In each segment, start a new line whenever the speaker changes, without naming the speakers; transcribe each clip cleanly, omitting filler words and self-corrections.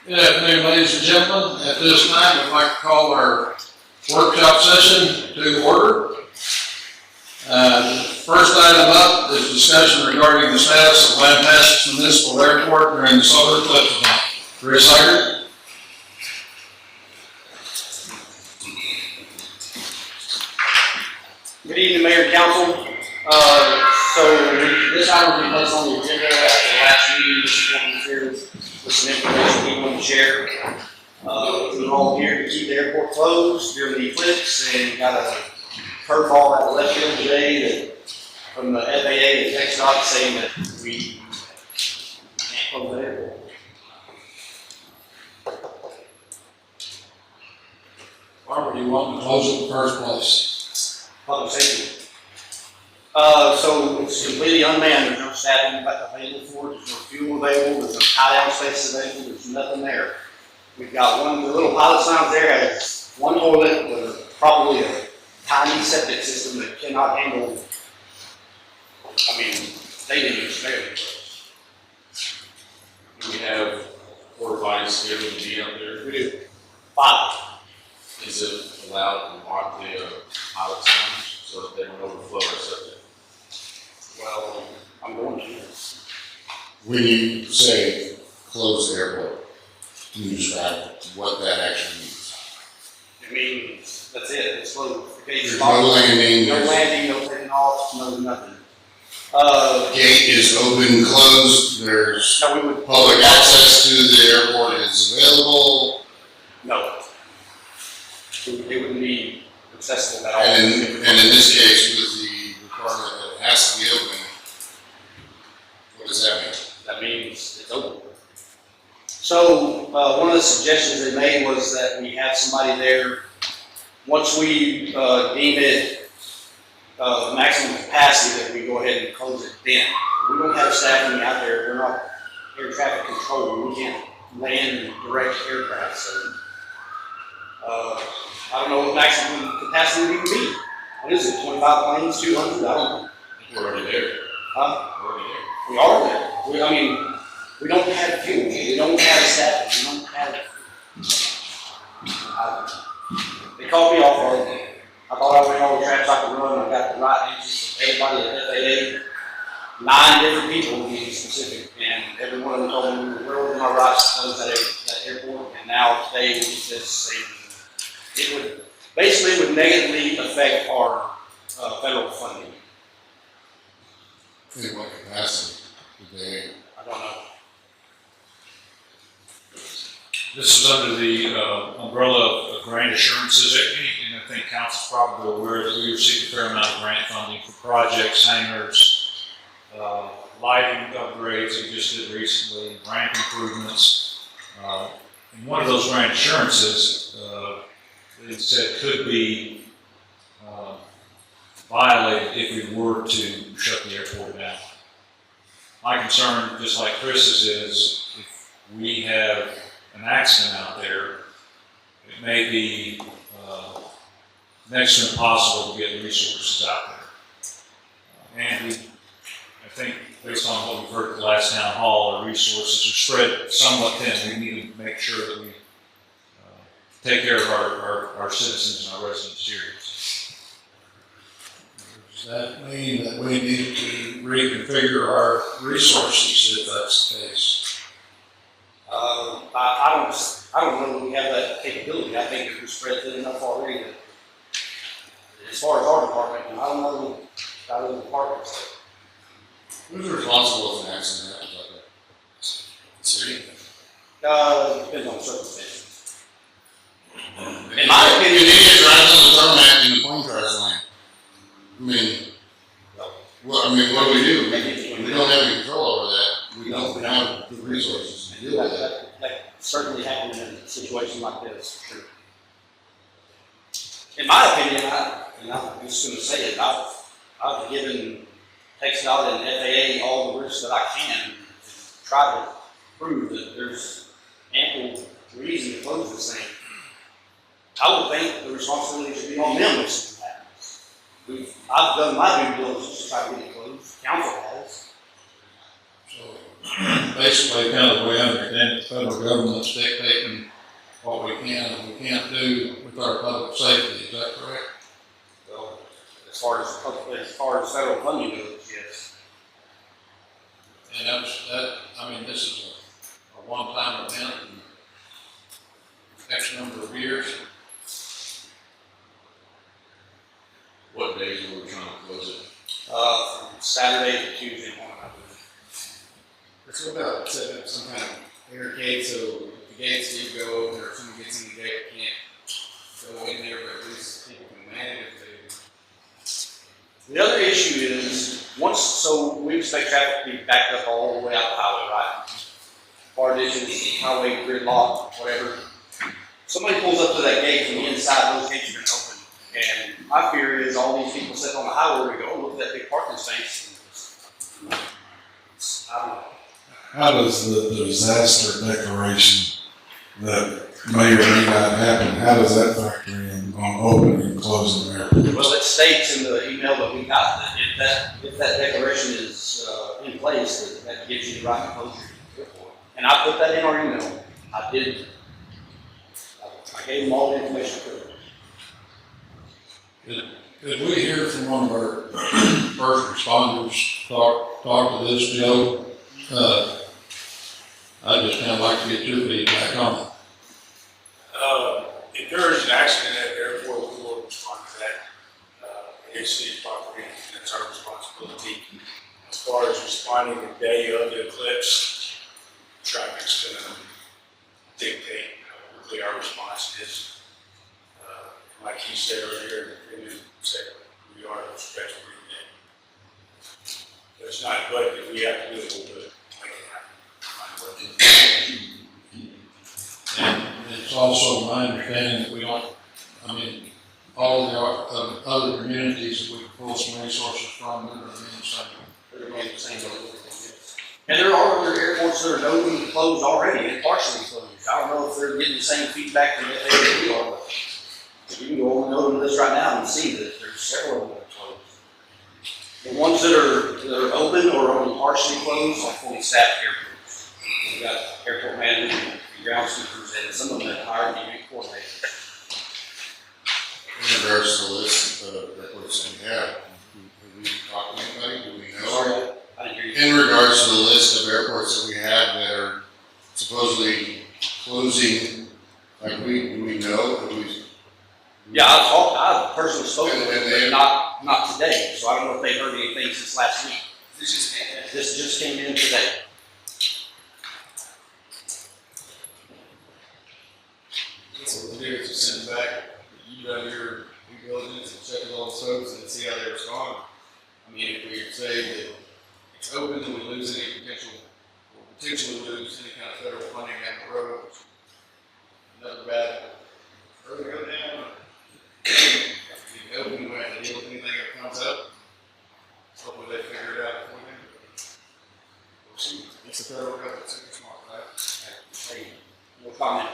Good afternoon, ladies and gentlemen. At this time, I'd like to call our workshop session to order. First item up is discussion regarding the status of Lampasas Municipal Airport during the solar eclipse event. Chris Haggard.
Good evening, Mayor and Council. This item was placed on the agenda at the last meeting. This morning here with some information we want to share. We're all here to keep the airport closed during the eclipse, and got a curveball at the left field today from the FAA and TxDOT saying that we can't close the airport.
Why were you wanting to close it in the first place?
Public safety. So it's completely unmanned. There's no staffing available for it. There's no fuel available. There's no tie-down space available. There's nothing there. We've got the little pilot signs there has one toilet with probably a tiny septic system that cannot handle. I mean, they didn't even spare it.
We have 4 or 5 scheduled to be up there.
We do 5.
Is it allowed to mark the pilot signs so that they don't overflow our septic?
Well, I'm going to.
When you say close the airport, can you describe what that actually means?
It means that's it. It's closed. The gate's
There's
locked.
no landing.
No landing, no taking off, no nothing.
Gate is open, closed. There's
No, we would.
public access to the airport is available.
No. It wouldn't be accessible at all.
And in this case, with the requirement that it has to be open, what does that mean?
That means it's open. So one of the suggestions they made was that we have somebody there. Once we deem it maximum capacity, that we go ahead and close it then. We don't have staffing out there. We're not air traffic control. We can't land and direct aircraft. So I don't know what maximum capacity we can be. What is it, 25 planes, 200? I don't know.
We're already there.
Huh?
We're already there.
We are there. We don't have fuel. We don't have staffing. We don't have. They called me off hard. I thought I ran all the traps I could run. I got the right answers from everybody at FAA. 9 different people, to be specific, and every one of them told me we were well within our rights to close that airport. And now today we just say it would basically negatively affect our federal funding.
In what capacity?
I don't know.
This is under the umbrella of grant assurances. And I think Council's probably aware that we received a fair amount of grant funding for projects, hangars, lighting upgrades we just did recently, ramp improvements. And one of those grant assurances, it said could be violated if we were to shut the airport down. My concern, just like Chris's, is if we have an accident out there, it may be next to impossible to get resources out there. And I think based on what we've heard at the last town hall, our resources are spread somewhat thin. We need to make sure that we take care of our citizens and our residents here.
Does that mean that we need to reconfigure our resources if that's the case?
I don't know that we have that capability. I think that we're spread thin enough already. That as far as our department, I don't know about other departments.
Who's responsible if an accident happens like that? City?
Depends on the circumstances. In my opinion,
An idiot drives on the tarmac and the plane tries to land. What do we do? We don't have any control over that. We don't have the resources to deal with that.
That certainly happens in a situation like this. Sure. In my opinion, I'm just going to say it, I've given TxDOT and FAA all the risks that I can to try to prove that there's ample reason to close this thing. I would think the responsibility should be on them if something happens. I've done my due diligence to try to get it closed, council has.
So basically, kind of the way I understand it, the federal government's dictating what we can and we can't do with our public safety, is that correct?
So, as far as federal funding goes, yes.
And this is a one-time event in X number of years.
What days are we trying to close it?
From Saturday to Tuesday morning, I believe.
Let's go about setting up some kind of barricade so if the gates do go open or if someone gets in the gate, can't go in there, but at least people can man it if they.
The other issue is, so we expect traffic to be backed up all the way out the highway, right? Bar ditches, highway, gridlock, whatever. Somebody pulls up to that gate from the inside, those gates are gonna open. And my fear is all these people sit on the highway, we go, oh, look at that big parking space. I don't know.
How does the disaster declaration that may or may not happen, how does that factor in on opening and closing the airport?
Well, it states in the email that we got that if that declaration is in place, that gives you the right to close your airport. And I put that in our email. I did. I gave them all the information I could.
Could we hear from one of our first responders talk to this, Joe? I'd just kind of like to get your feedback on it.
If there is an accident at the airport, we will respond to that. It's city property, and it's our responsibility. As far as responding the day of the eclipse, traffic's gonna dictate how quickly our response is. Like he said earlier, we are respectful of the It's not, but if we have to do it, we'll do it.
And it's also my understanding that all the other communities that we can pull some resources from, they're
They're the same. And there are other airports that are known to closed already and partially closed. I don't know if they're getting the same feedback from the FAA that we are, but you can go on the list right now and see that there's several of them that are closed. The ones that are open or only partially closed are fully staffed airports. We've got airport managers and ground sweepers and some of them that hired the coordinators.
In regards to the list of airports that we have we talked to anybody? Do we know?
Sorry, I didn't hear you.
In regards to the list of airports that we have that are supposedly closing, do we know?
Yeah, I've personally spoken with them,
And
but not today, so I don't know if they've heard anything since last week. This just came in today.
So what we'll do is just send it back, you run your due diligence and check with all the folks and see how they respond. I mean, if we say that it's open and we lose any potentially lose any kind of federal funding down the road, another bad road to go down. If we open, we have to deal with anything that comes up. Hopefully they figure it out before then. We'll see. It's the federal government, super smart, right?
Hey, no comment.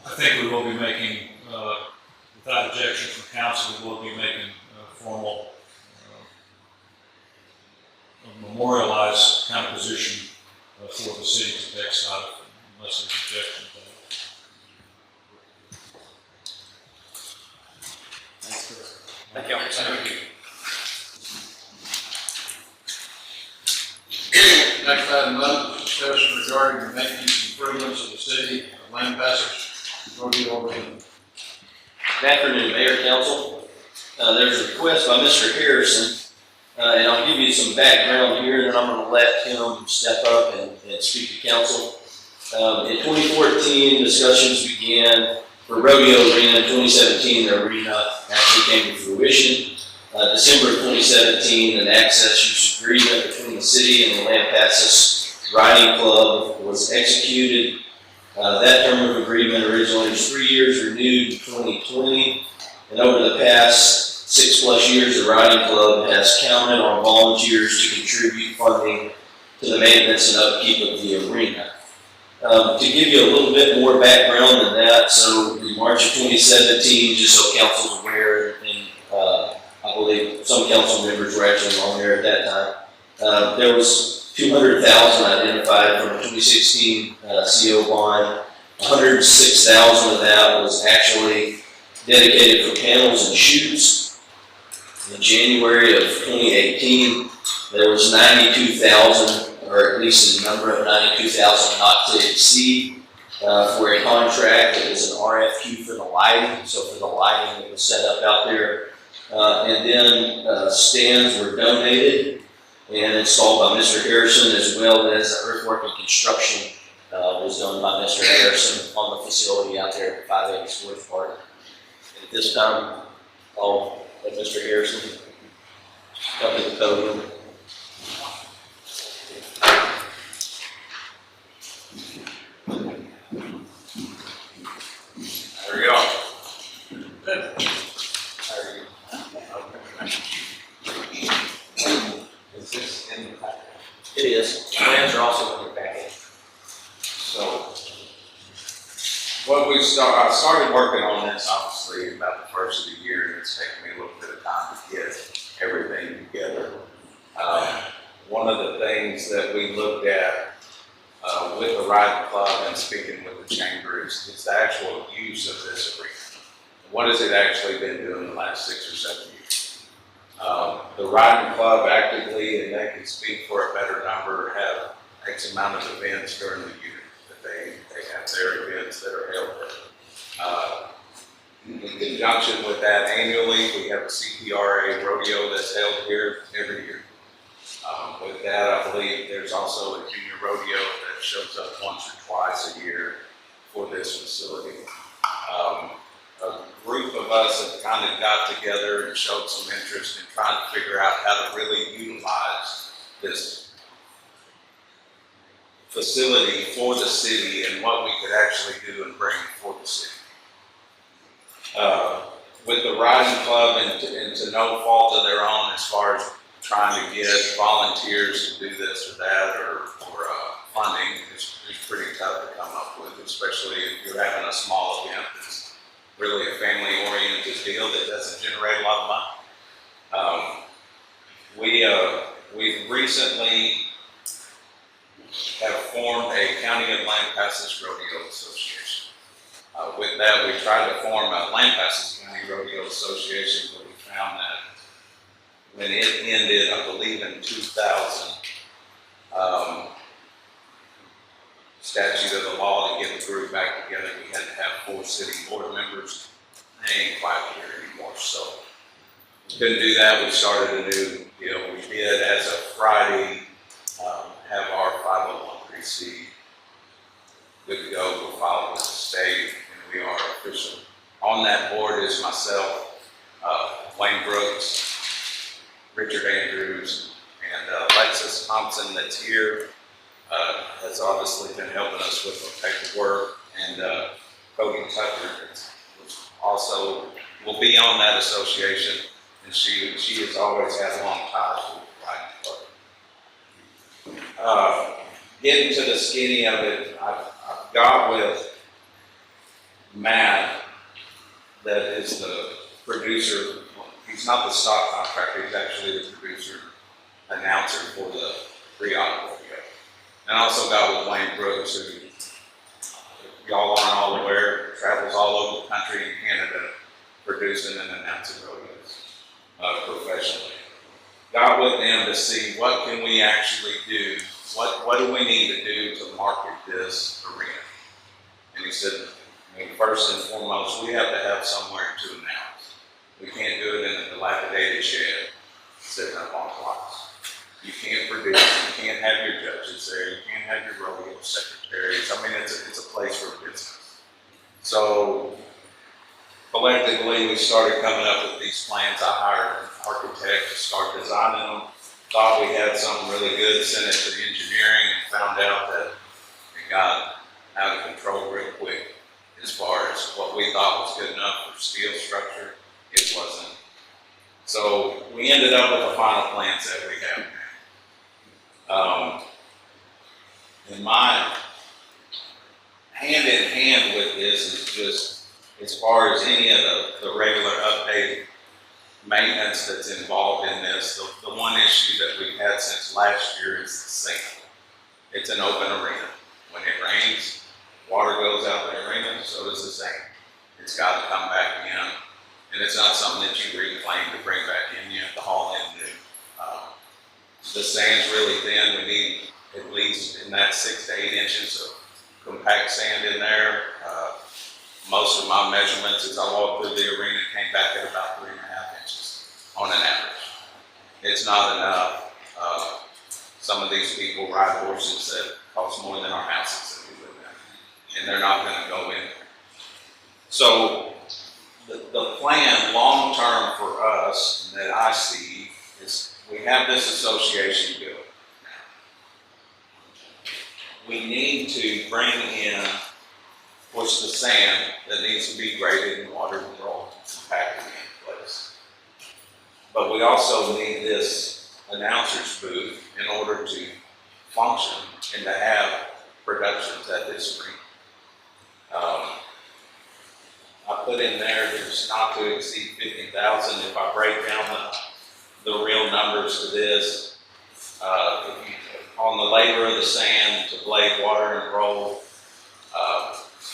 I think we will be making, without objection from council, we will be making a formal, memorialized kind of position for the city to take side of, unless there's objection to that.
Thanks, Chris.
Thank you.
Thank you.
Next item up is discussion regarding the maintenance improvements of the city of Lampasas.
Good afternoon, Mayor, Council. There's a request by Mr. Harrison, and I'll give you some background here, and then I'm going to let him step up and speak to Council. In 2014, discussions began for Rodeo Arena. In 2017, the arena actually came to fruition. December 2017, an access use agreement between the city and the Lampasas Riding Club was executed. That term of agreement originally was 3 years, renewed in 2020, and over the past 6+ years, the riding club has counted on volunteers to contribute funding to the maintenance and upkeep of the arena. To give you a little bit more background than that, so in March of 2017, just so council's aware, in some council members were actually on there at that time. There was 200,000 identified from the 2016 CO bond. 106,000 of that was actually dedicated for panels and chutes. In January of 2018, there was 92,000, or at least a number of 92,000 not to exceed for a contract. It was an RFQ for the lighting, so for the lighting that was set up out there. And then stands were donated and installed by Mr. Harrison, as well as the earthwork and construction was done by Mr. Harrison on the facility out there at 580 Sports Park. And at this time, I'll let Mr. Harrison come to the podium.
There we go.
Is this in the packet?
It is.
Plans are also in your packet.
So, I started working on this obviously about the first of the year, and it's taken me a little bit of time to get everything together. One of the things that we looked at with the riding club and speaking with the chamber is the actual use of this arena. What has it actually been doing the last 6 or 7 years? The riding club actively, and they can speak for a better number, have X amount of events during the year that they have their events that are held there. In conjunction with that, annually we have a CPRA rodeo that's held here every year. With that, I believe there's also a junior rodeo that shows up once or twice a year for this facility. A group of us have kind of got together and showed some interest in trying to figure out how to really utilize this facility for the city and what we could actually do and bring for the city. With the riding club, and to no fault of their own as far as trying to get volunteers to do this or that or funding is pretty tough to come up with, especially if you're having a small event that's really a family-oriented deal that doesn't generate a lot of money. We recently have formed a County of Lampasas Rodeo Association. With that, we tried to form a Lampasas County Rodeo Association, but we found that when it ended, I believe in 2000, statute of the law to get the group back together, we had to have 4 city board members. They ain't quite here anymore, so we couldn't do that. We started a new deal. We did, as of Friday, have our 501(c) good to go. We'll file with the state, and we are official. On that board is myself, Wayne Brooks, Richard Andrews, and Alexis Thompson that's here. Has obviously been helping us with the paperwork, and Cody Tucker, which also will be on that association, and she has always had long ties with the riding club. Getting to the skinny of it, I've got with Matt, that is the producer. He's not the stock contractor, he's actually the producer, announcer for the pre-op rodeo. And I also got with Wayne Brooks, who y'all aren't all aware, travels all over the country and Canada producing and announcing rodeos professionally. Got with them to see what can we actually do, what do we need to do to market this arena. And he said, first and foremost, we have to have somewhere to announce. We can't do it in a dilapidated shed sitting up on blocks. You can't produce, you can't have your judges there, you can't have your rodeo secretaries. I mean, it's a place for business. So collectively, we started coming up with these plans. I hired an architect to start designing them. Thought we had something really good, sent it to the engineering, and found out that it got out of control real quick. As far as what we thought was good enough for steel structure, it wasn't. So we ended up with the final plans that we have now. In my hand in hand with this is just, as far as any of the regular update maintenance that's involved in this. The one issue that we've had since last year is the sand. It's an open arena. When it rains, water goes out the arena, so does the sand. It's got to come back in, and it's not something that you reclaim to bring back in. You have to haul in new. The sand's really thin. We need at least in that 6 to 8 inches of compact sand in there. Most of my measurements as I walked through the arena came back at about 3.5 inches on an average. It's not enough. Some of these people ride horses that cost more than our houses that we live in, and they're not going to go in there. So the plan long term for us that I see is we have this association built. We need to bring in, of course, the sand that needs to be graded and water controlled and packed in place. But we also need this announcer's booth in order to function and to have productions at this arena. I put in there's not to exceed 50,000. If I break down the real numbers to this, on the labor of the sand to blade, water, and roll,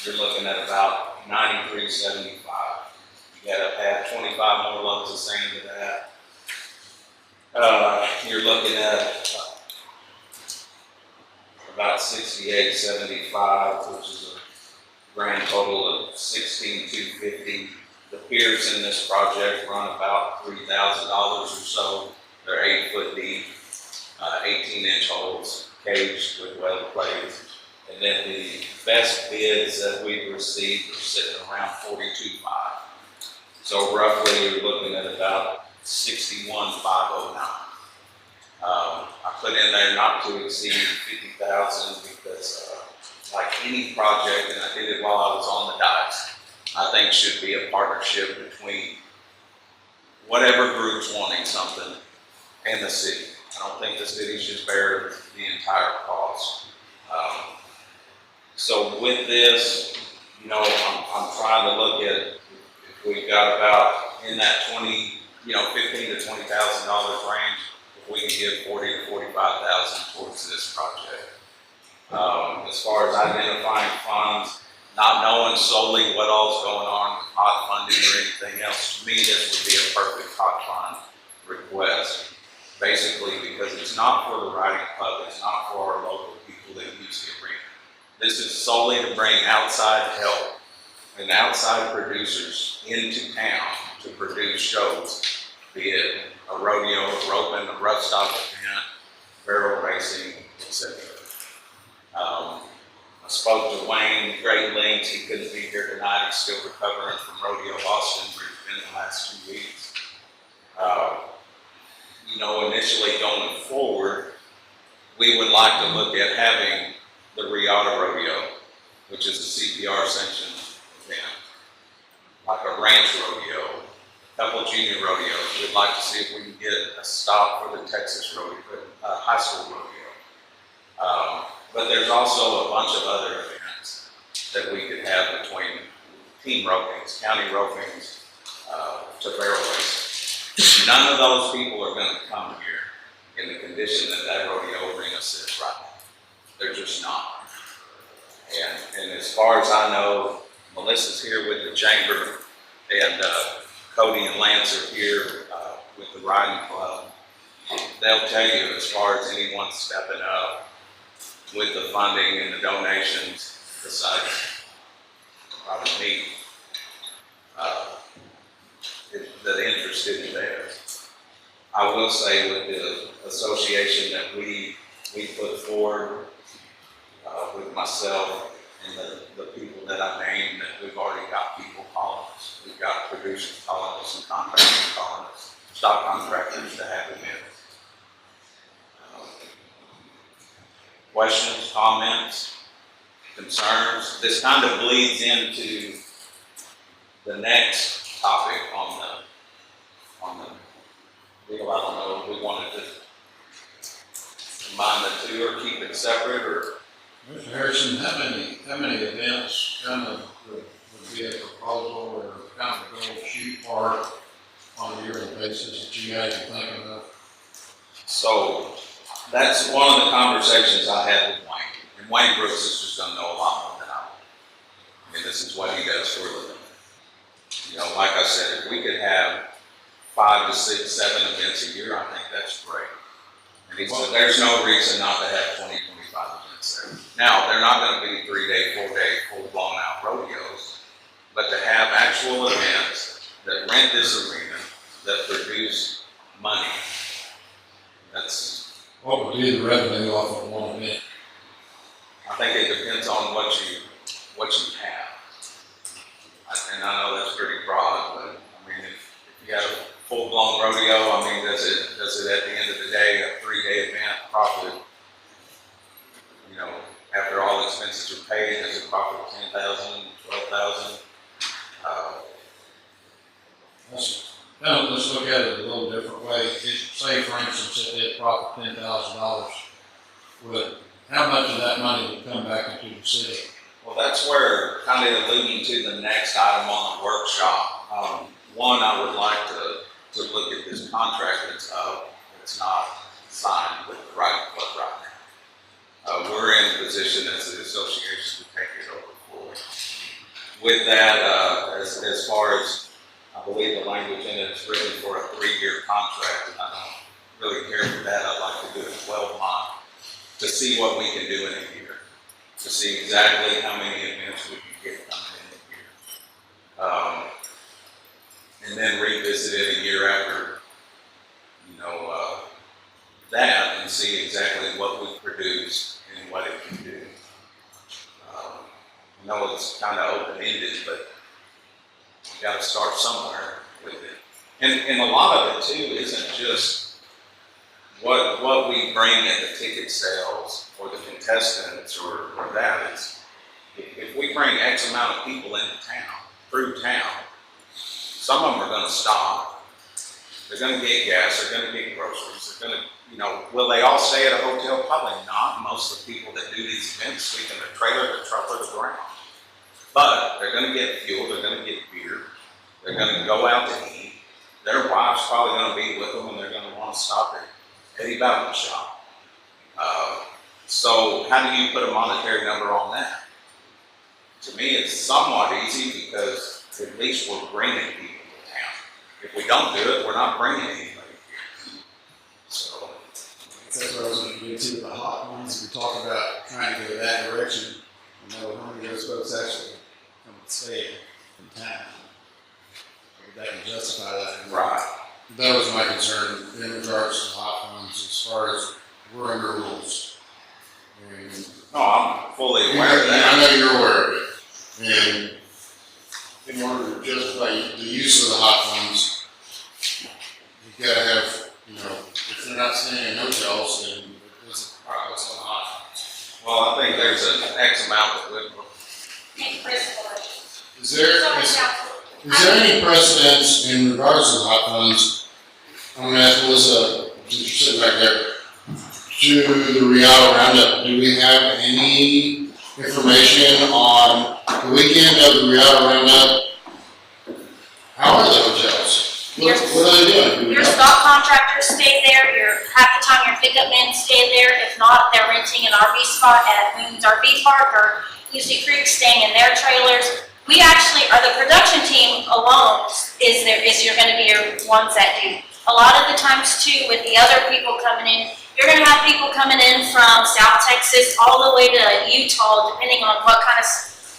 you're looking at about $93.75. You got to add 25 more loads of sand to that. You're looking at about $68.75, which is a grand total of $16,250. The piers in this project run about $3,000 or so. They're 8 foot deep, 18-inch holes, caged with weld plates. And then the best bids that we've received are sitting around $42,500. So roughly you're looking at about $61,509. I put in there not to exceed 50,000 because like any project, and I did it while I was on the dikes, I think should be a partnership between whatever group's wanting something and the city. I don't think the city should bear the entire cost. So with this, I'm trying to look at if we've got about in that $15,000 to $20,000 range, if we can give $40,000 to $45,000 towards this project. As far as identifying funds, not knowing solely what all's going on with hot funding or anything else, to me this would be a perfect hot fund request. Basically because it's not for the riding club, it's not for our local people that use the arena. This is solely to bring outside help and outside producers into town to produce shows, be it a rodeo, a roping, a rough stock event, barrel racing, etc. I spoke to Wayne Great Links. He couldn't be here tonight. He's still recovering from Rodeo Austin, where he's been the last 2 weeks. Initially going forward, we would like to look at having the Riata Rodeo, which is a CPR sanctioned event, like a ranch rodeo, a couple junior rodeos. We'd like to see if we can get a stop for the Texas rodeo, high school rodeo. But there's also a bunch of other events that we could have between team ropings, county ropings, to barrel racing. None of those people are going to come here in the condition that rodeo arena sits right now. They're just not. And as far as I know, Melissa's here with the chamber, and Cody and Lance are here with the riding club. They'll tell you as far as anyone stepping up with the funding and the donations, besides probably me, the interest isn't there. I will say with the association that we put forward with myself and the people that I named, that we've already got people calling us. We've got producers calling us and contractors calling us, stock contractors to have events. Questions, comments, concerns? This kind of bleeds into the next topic on the deal. I don't know if we wanted to combine the two or keep it separate, or.
Mr. Harrison, how many events kind of would be a proposal or kind of a goal shoot part on a yearly basis that you guys are thinking of?
So that's one of the conversations I had with Wayne. And Wayne Brooks is just gonna know a lot more than I do. I mean, this is what he does for a living. You know, like I said, if we could have 5 to 6, 7 events a year, I think that's great. And he said, there's no reason not to have 20, 25 events there. Now, they're not gonna be 3-day, 4-day, full blown out rodeos, but to have actual events that rent this arena, that produce money, that's,
What would be the revenue off of one event?
I think it depends on what you have. And I know that's pretty broad, but I mean, if you got a full-blown rodeo, I mean, does it at the end of the day, a 3-day event profit, you know, after all expenses are paid, does it profit 10,000, 12,000?
Let's look at it a little different way. Say, for instance, if they profit $10,000, how much of that money would come back into the city?
Well, that's where, kind of alluding to the next item on the workshop. One, I would like to look at this contract that's up. It's not signed with the right club right now. We're in a position as an association to take it over fully. With that, as far as, I believe the language in it is written for a 3-year contract, and I don't really care for that. I'd like to do a 12-month to see what we can do in a year, to see exactly how many events we can get coming in a year. And then revisit it a year after, you know, that, and see exactly what we produce and what it can do. I know it's kind of open-ended, but you got to start somewhere with it. And a lot of it too isn't just what we bring in the ticket sales or the contestants or that. It's, if we bring X amount of people into town, through town, some of them are going to stop. They're going to get gas. They're going to get groceries. They're going to, you know, will they all stay at a hotel? Probably not. Most of the people that do these events sleep in the trailer, the truck, or the ground. But they're going to get fuel. They're going to get beer. They're going to go out to eat. Their wife's probably going to be with them, and they're going to want to stop at Eddie Bauman's shop. So how do you put a monetary number on that? To me, it's somewhat easy because at least we're bringing people to town. If we don't do it, we're not bringing anybody here. So
That's what I was going to get to, the hot ones. We talk about trying to go that direction. I know how many of those folks actually come and stay in town. That can justify that.
right.
That was my concern in regards to hot funds, as far as we're under rules. And
No, I'm fully aware of
I
that.
know you're aware of it. And in order to justify the use of the hot funds, you gotta have, you know, if they're not staying in hotels, then it's on the hot funds.
Well, I think there's an X amount that would.
Is there any precedence in regards to the hot funds? I'm gonna ask Melissa, since you're sitting back there, to the Rialto Roundup. Do we have any information on the weekend of the Rialto Roundup? How are the hotels? What are they doing? Do we
Your
know?
stock contractors stay there, half the time your pickup men stay there, if not, they're renting an RV spot at Moon's RV Park or Easy Creek, staying in their trailers. We actually are the production team alone is you're gonna be your ones that do. A lot of the times too, with the other people coming in, you're gonna have people coming in from South Texas all the way to Utah, depending on what kind of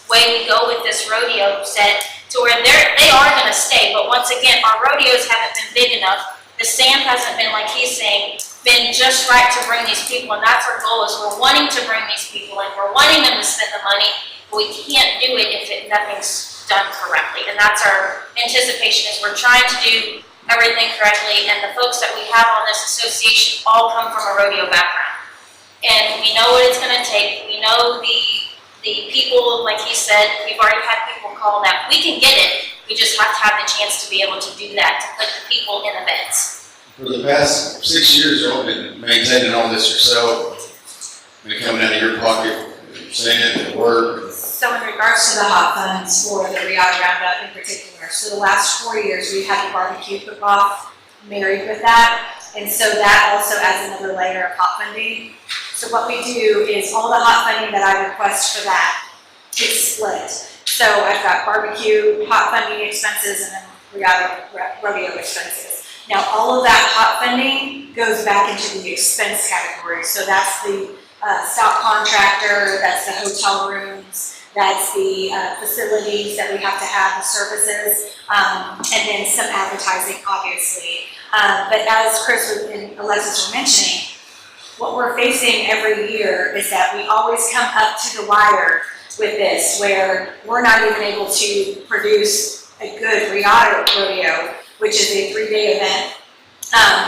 way we go with this rodeo set, to where they are gonna stay. But once again, our rodeos haven't been big enough. The stand hasn't been, like he's saying, been just right to bring these people, and that's our goal, is we're wanting to bring these people in, we're wanting them to spend the money, but we can't do it if nothing's done correctly. And that's our anticipation, is we're trying to do everything correctly, and the folks that we have on this association all come from a rodeo background. And we know what it's gonna take. We know the people, like he said, we've already had people call that. We can get it, we just have to have the chance to be able to do that, to put the people in events.
For the past 6 years, you've been maintaining all this yourself, and coming out of your pocket, saying it at work.
So in regards to the hot funds for the Rialto Roundup in particular, so the last 4 years we've had the barbecue cook-off married with that. And so that also adds another layer of hot funding. So what we do is all the hot funding that I request for that, it's split. So I've got barbecue, hot funding expenses, and then we got rodeo expenses. Now all of that hot funding goes back into the expense category. So that's the stock contractor, that's the hotel rooms, that's the facilities that we have to have, the services, and then some advertising, obviously. But as Chris and Alexis were mentioning, what we're facing every year is that we always come up to the wire with this, where we're not even able to produce a good rodeo, which is a 3-day event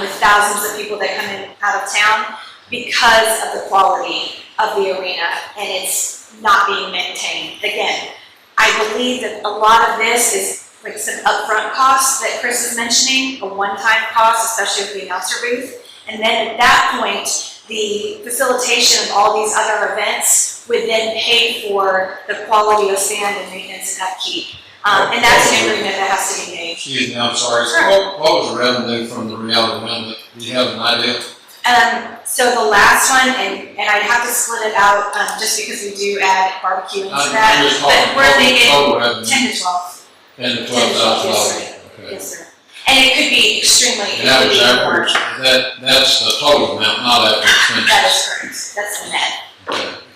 with thousands of people that come in out of town because of the quality of the arena, and it's not being maintained. Again, I believe that a lot of this is like some upfront costs that Chris is mentioning, a one-time cost, especially with the announcer booth, and then at that point, the facilitation of all these other events would then pay for the quality of sand and maintenance and upkeep. And that's an agreement that has to be made.
Excuse me, I'm sorry.
Sure.
What was the revenue from the reality amendment? Do you have an idea?
So the last one, and I'd have to split it out, just because we do add barbecue into that,
I'm just
but
talking
we're thinking
total revenue.
10 to 12.
10 to
Yes,
$12,000.
sir.
Okay.
Yes, sir. And it could be extremely,
And that
it could
was
be more.
after, that's the total amount, not after expenses.
That is correct. That's the net.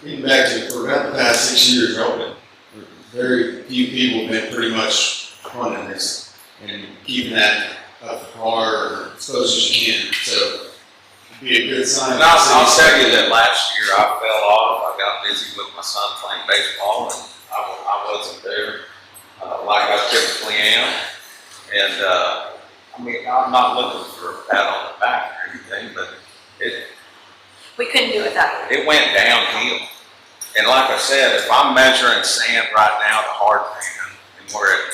Getting back to, for about the past 6 years open, very few people have been pretty much running this and keeping that up to par as close as you can, so it'd be a good sign.
And I'll tell you that last year I fell off. I got busy with my son playing baseball, and I wasn't there like I typically am. And I mean, I'm not looking for a pat on the back or anything, but
We couldn't do it that way.
it went downhill. And like I said, if I'm measuring sand right now, the hard pan, and we're at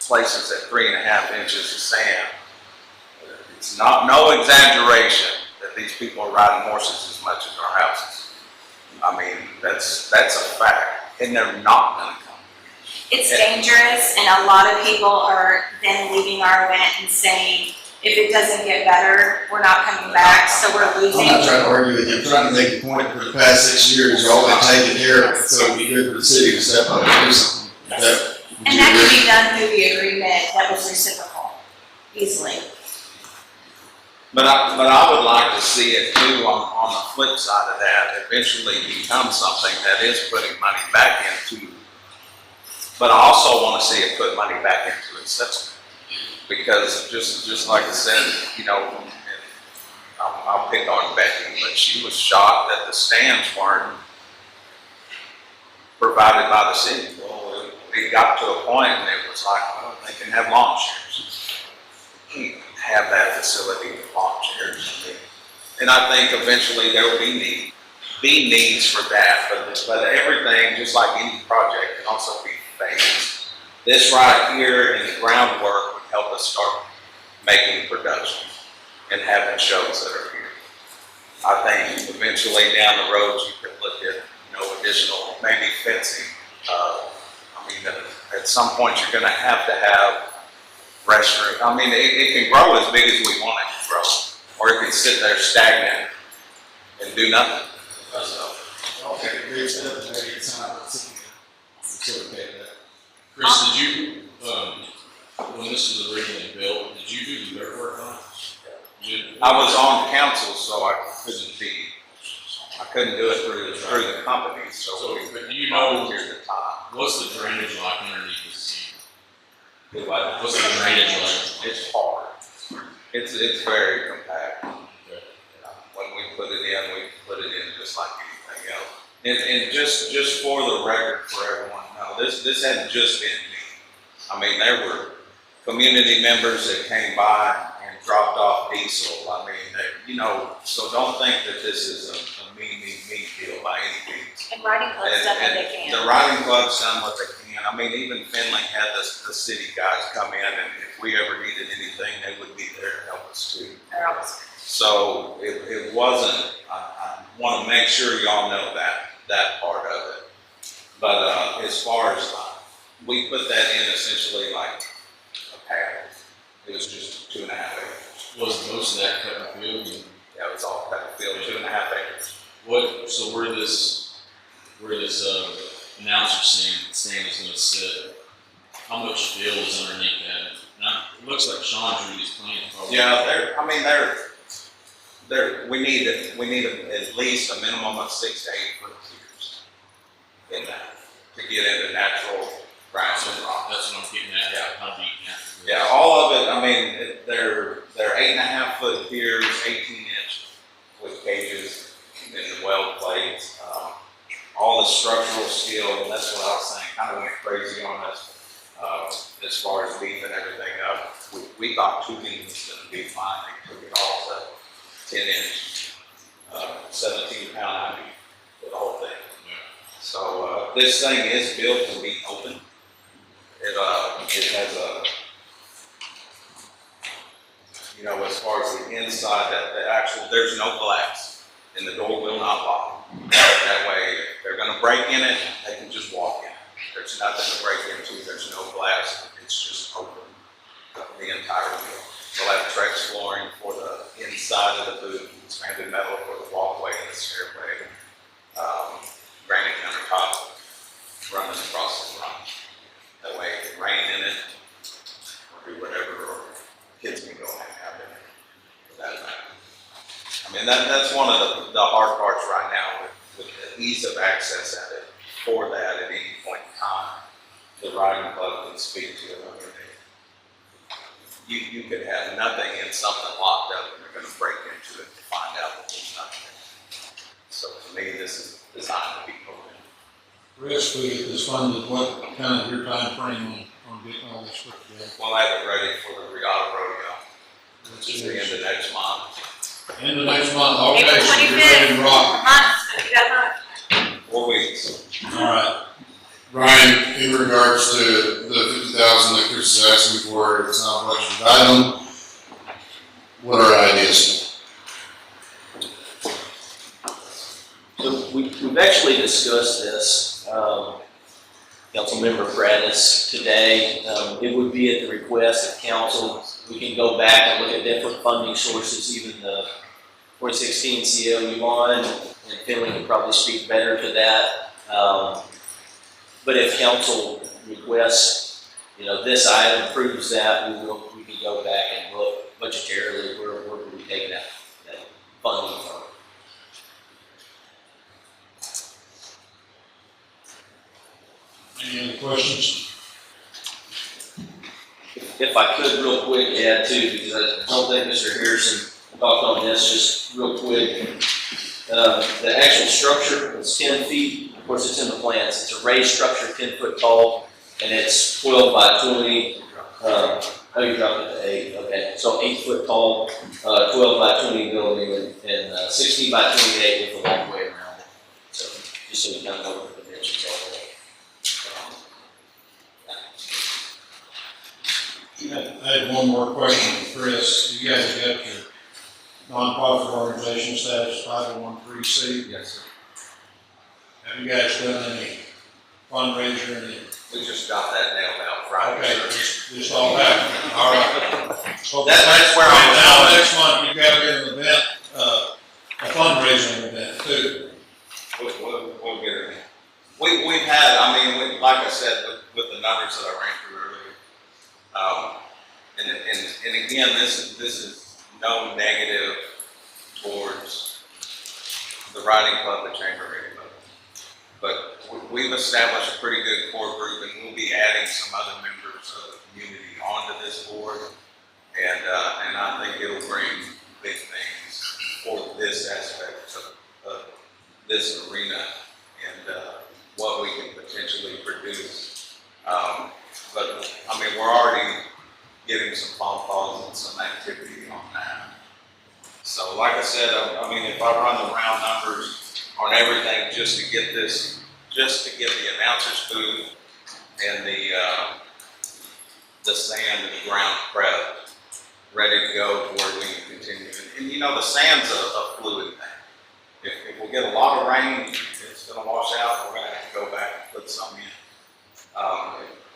places at 3.5 inches of sand, it's no exaggeration that these people are riding horses as much as our houses. I mean, that's a fact, and they're not gonna come.
It's dangerous, and a lot of people are then leaving our event and saying, if it doesn't get better, we're not coming back, so we're losing.
I'm not trying to argue with you, I'm trying to make the point, for the past 6 years, y'all been taking care of it, so it'd be good for the city to step up and do something.
And that can be done through the agreement that was reciprocal, easily.
But I would like to see it too, on the flip side of that, eventually become something that is putting money back into. But I also want to see it put money back into its because just like I said, you know, and I'll pick on Becky, but she was shocked that the stands weren't provided by the city. Well, it got to a point and it was like, well, they can have lawn chairs. You can't have that facility with lawn chairs. And I think eventually there will be needs for that, but everything, just like any project, can also be phased. This right here in the groundwork would help us start making production and having shows that are here. I think eventually down the road you could look at, you know, additional, maybe fencing. I mean, at some point you're going to have restroom. I mean, it can grow as big as we want it to grow, or it can sit there stagnant and do nothing. So,
Okay, great stuff, maybe it's time to facilitate that.
Chris, did you, when this was originally built, did you do the dirt work on it?
I was on council, so I couldn't do it through the company, so we
But do you know,
volunteered the time.
what's the drainage like underneath the sea?
What's
the drainage like?
It's hard. It's very compact. When we put it in just like anything else. And just for the record, for everyone to know, this hadn't just been me. I mean, there were community members that came by and dropped off diesel. I mean, you know, so don't think that this is a me deal by any means.
And riding club's done what they can.
The riding club's done what they can. I mean, even Finley had the city guys come in, and if we ever needed anything, they would be there to help us too.
They're always-
So it wasn't, I want to make sure y'all know that part of it. But as far as, we put that in essentially like a pad. It was just 2.5 acres.
Was most of that cut in the field?
Yeah, it was all cut in field, 2.5 acres.
So where this announcer stand is gonna sit, how much field is underneath that? Now, it looks like Sean drew these plans probably.
Yeah, we need at least a minimum of 6 to 8 foot tiers in that to get into natural grass and rock.
That's what I'm getting at,
Yeah.
how deep now.
Yeah, all of it, I mean, they're 8.5 foot piers, 18-inch with cages and the weld plates, all the structural steel, and that's what I was saying, kind of went crazy on us, as far as beefing everything up. We thought tubing was gonna be fine, they took it all to 10-inch, 17-pound IV for the whole thing. So, this thing is built to be open. It has a, you know, as far as the inside, there's no glass, and the door will not lock. That way, if they're gonna break in it, they can just walk in. There's nothing to break into, there's no glass, it's just open, the entire wheel. We'll have Trex flooring for the inside of the booth, expanded metal for the walkway and the stairway, granite countertop running across the front. That way, it can rain in it, or do whatever, or kids can go and have it, for that matter. I mean, that's one of the hard parts right now with the ease of access at it, for that at any point in time. The riding club can speak to it. I mean, you could have nothing in something locked up and you're gonna break into it to find out that there's nothing. So to me, this is designed to be open.
Chris, we get this funded, what kind of your time frame on getting all this put together?
We'll have it ready for the Regatta Rodeo, which is the end of next month.
End of next month, okay,
April
so you're ready to rock.
Months, you got months.
4 weeks.
All right.
Ryan, in regards to the 50,000 that Chris is asking for, it's not a budgeted item. What are ideas?
So we've actually discussed this, Councilmember Prattis today. It would be at the request of council. We can go back and look at different funding sources, even the 2016 CLU line, and Finley could probably speak better to that. But if council requests, this item proves that, we can go back and look budgetarily where we take that funding from.
Any other questions?
If I could real quick add too, because I don't think Mr. Harrison talked on this, just real quick. The actual structure is 10 feet. Of course, it's in the plans. It's a raised structure, 10 foot tall, and it's 12 by 20. Oh, you dropped it to 8. Okay, so 8 foot tall, 12 by 20 building, and 16 by 28 with a walkway around it. So just so you kind of know what the dimensions are.
I had one more question for Chris. You guys got your nonprofit organization status 501(c)(3).
Yes, sir.
Have you guys done any fundraiser, any?
We just got that nailed out Friday.
Okay,
sir.
just all that. All right.
That's where I was
Now,
going.
next month, you got an event, a fundraising event too.
We'll get it. We've had, like I said, with the numbers that I ran through earlier, and again, this is no negative towards the riding club, the chamber riding club. But we've established a pretty good core group, and we'll be adding some other members of the community onto this board. And I think it'll bring big things for this aspect of this arena and what we can potentially produce. But we're already getting some phone calls and some activity on that. So like I said, if I run the round numbers on everything just to get the announcer's booth and the sand and the ground prep ready to go to where we can continue. And the sand's a fluid thing. If we get a lot of rain, it's gonna wash out and we're gonna have to go back and put some in.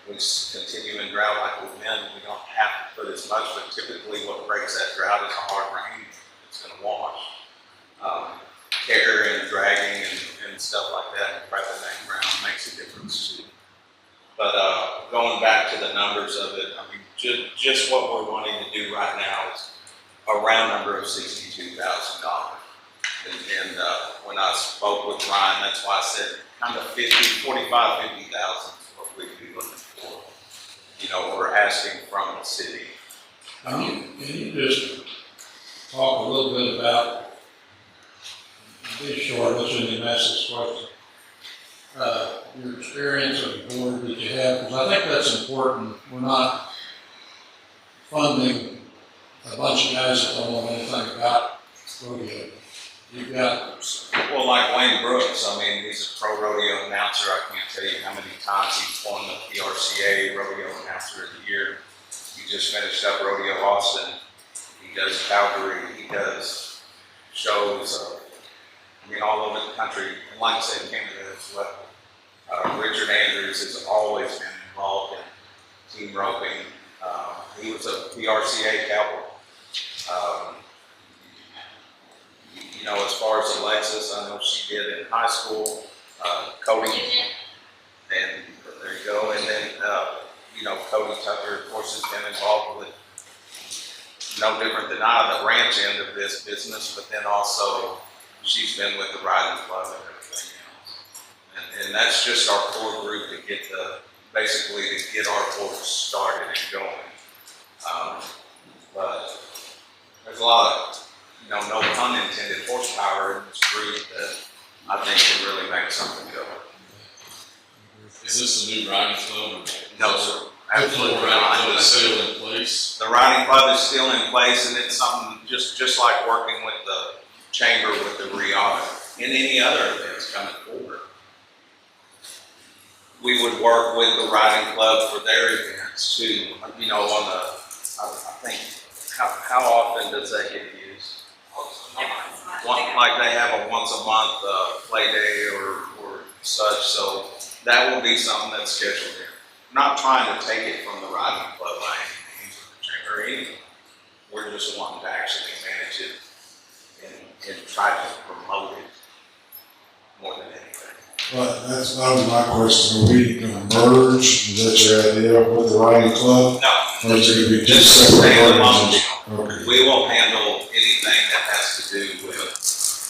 we continue in drought like we've been, we don't have to put as much, but typically what breaks that drought is a hard rain. It's gonna wash. Care and dragging and stuff like that, and prepping that ground makes a difference too. But going back to the numbers of it, I mean, just what we're wanting to do right now is a round number of $62,000. And when I spoke with Ryan, that's why I said kind of 50,000 is what we'd be looking for. You know, we're asking from the city.
Can you just talk a little bit about, be short, what's in the message question? Your experience of the board that you have, because I think that's important. We're not funding a bunch of guys that don't know anything about rodeo. You've got,
Well, like Wayne Brooks, I mean, he's a pro rodeo announcer. I can't tell you how many times he's won the PRCA Rodeo Announcer of the Year. He just finished up Rodeo Austin. He does Calgary. He does shows, I mean, all over the country. And like I said, Canada as well. Richard Andrews has always been involved in team roping. He was a PRCA cowboy. You know, as far as Alexis, I know she did in high school. Cody, and there you go. And then, you know, Cody Tucker, of course, has been involved with no different than I, the ranch end of this business, but then also she's been with the riding club and everything else. And that's just our core group to get basically to get our horse started and going. But there's a lot of, you know, no pun intended, horsepower in this group that I think can really make something go.
Is this the new riding club?
No, sir.
The
Absolutely
riding
not.
club is still in place.
The riding club is still in place, and it's something just like working with the chamber with the RIATA and any other events coming forward. We would work with the riding club for their events too. You know, on the, I think, how often does that get used? Like they have a once a month play day or such, so that will be something that's scheduled here. I'm not trying to take it from the riding club by any means or anything. We're just wanting to actually manage it and try to promote it more than anything.
But that was my question. Are we gonna merge? Is that your idea with the riding club?
No.
Or is it gonna be
Just
two separate
standalone.
organizations? Okay.
We will handle anything that has to do with,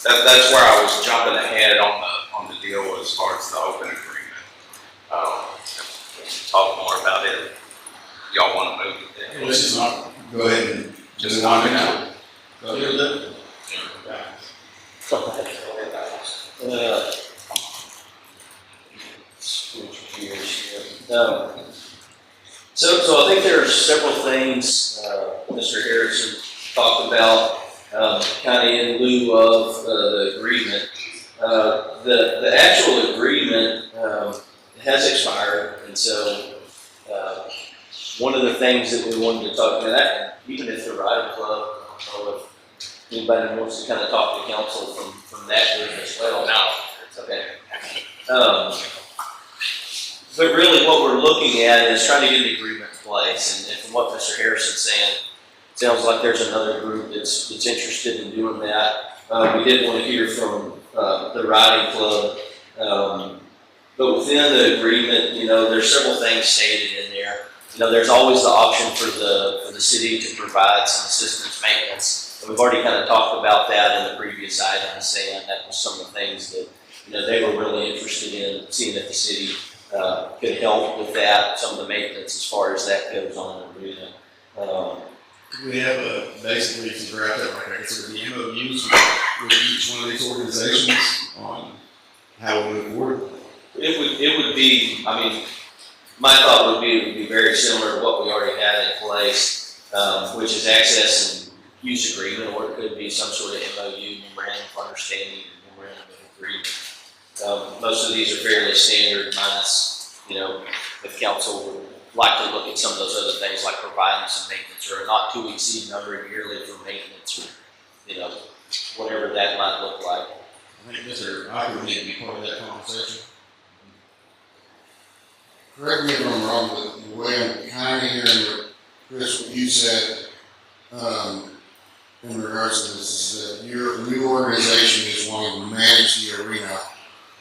that's where I was jumping ahead on the deal as far as the open agreement. Talk more about it. Y'all wanna move it?
Let's just not, go ahead and
Just knock it out.
go ahead with it.
Switch gears here. So I think there are several things Mr. Harrison talked about, kind of in lieu of the agreement. The actual agreement has expired, and so one of the things that we wanted to talk about, even if the riding club, I don't know if anybody wants to kind of talk to council from that group as well.
No.
Okay. But really what we're looking at is trying to get an agreement in place, and from what Mr. Harrison's saying, it sounds like there's another group that's interested in doing that. We did want to hear from the riding club, but within the agreement, you know, there's several things stated in there. You know, there's always the option for the city to provide some assistance maintenance. And we've already kind of talked about that in the previous item, saying that was some of the things that, you know, they were really interested in, seeing if the city could help with that, some of the maintenance as far as that goes on in the agreement.
We have basically, if you draft that, like I guess, the MOUs with each one of these organizations on how we move forward.
It would be, I mean, my thought would be it would be very similar to what we already had in place, which is access and use agreement, or it could be some sort of MOU, memorandum of understanding, or memorandum of agreement. Most of these are fairly standard, minus, you know, if council would like to look at some of those other things, like providing some maintenance, or not to exceed number yearly for maintenance, or, you know, whatever that might look like.
I think Mr. Iker would need to be part of that conversation.
correct me if I'm wrong, but the way I'm kind of hearing Chris, what you said, in regards to this is that your new organization is wanting to manage the arena,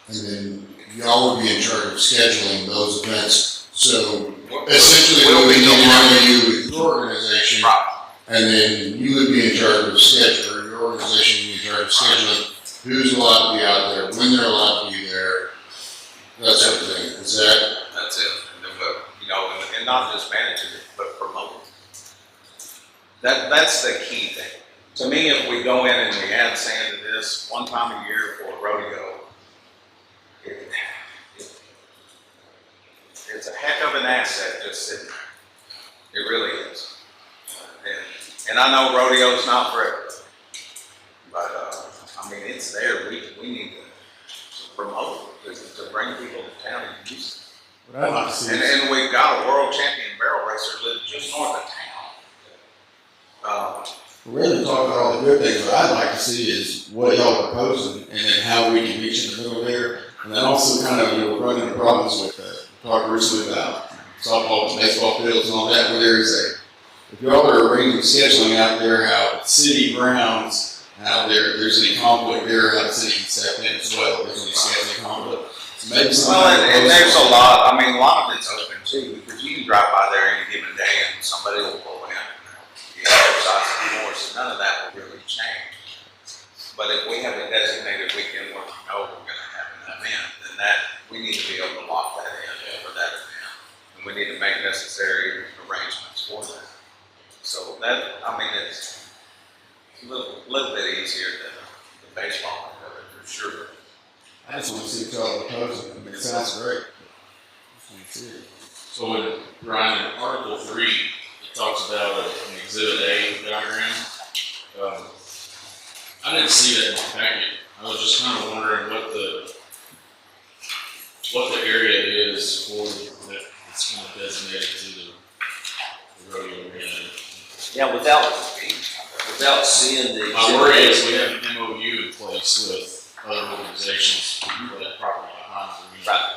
and then y'all would be in charge of scheduling those events. So essentially, we'll be getting an MOU with your organization, and then you would be in charge of scheduling, your organization would be in charge of scheduling who's allowed to be out there, when they're allowed to be there, that sort of thing. Is that?
That's it. And then, you know, and not just managing it, but promoting. That's the key thing. To me, if we go in and we add sand to this one time a year for a rodeo, it's a heck of an asset just sitting there. It really is. And I know rodeo's not for everyone, but I mean, it's there. We need to promote it, to bring people to town and use it.
What I'd like to see is,
And we've got a world champion barrel racer live just north of town.
we're really talking about all the good things, what I'd like to see is what y'all are proposing, and then how we can reach in the middle there. And then also kind of, you know, running into problems with, talking recently about softball and baseball fields and all that, where there is if y'all are arranging scheduling out there, how city grounds, how there's any conflict there, how the city can step in as well, if there's any scheduling conflict. So maybe
And there's a lot, I mean, a lot of it's open too, because you can drive by there any given day and somebody will pull in and the exercise and horse, and none of that will really change. But if we have a designated weekend where we know we're gonna have an event, then we need to be able to lock that in for that event. And we need to make necessary arrangements for that. So that, I mean, it's a little bit easier than the baseball, for sure.
I just want to see what y'all are proposing. I mean, it sounds great.
So when Ryan, in Article 3, it talks about an Exhibit A diagram. I didn't see that in the packet. I was just kind of wondering what the area is for that it's kind of designated to the rodeo arena.
Yeah, without seeing the.
My worry is we have an MOU in place with other organizations for that property behind the arena.
Right.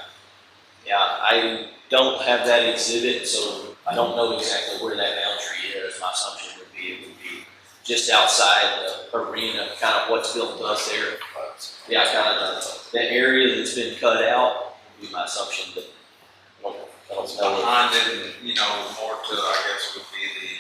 Yeah, I don't have that exhibit, so I don't know exactly where that boundary is. My assumption would be it would be just outside the arena, kind of what's built up there. Yeah, kind of the area that's been cut out would be my assumption, but I don't know.
Behind it, and, you know, more to, I guess, would be the,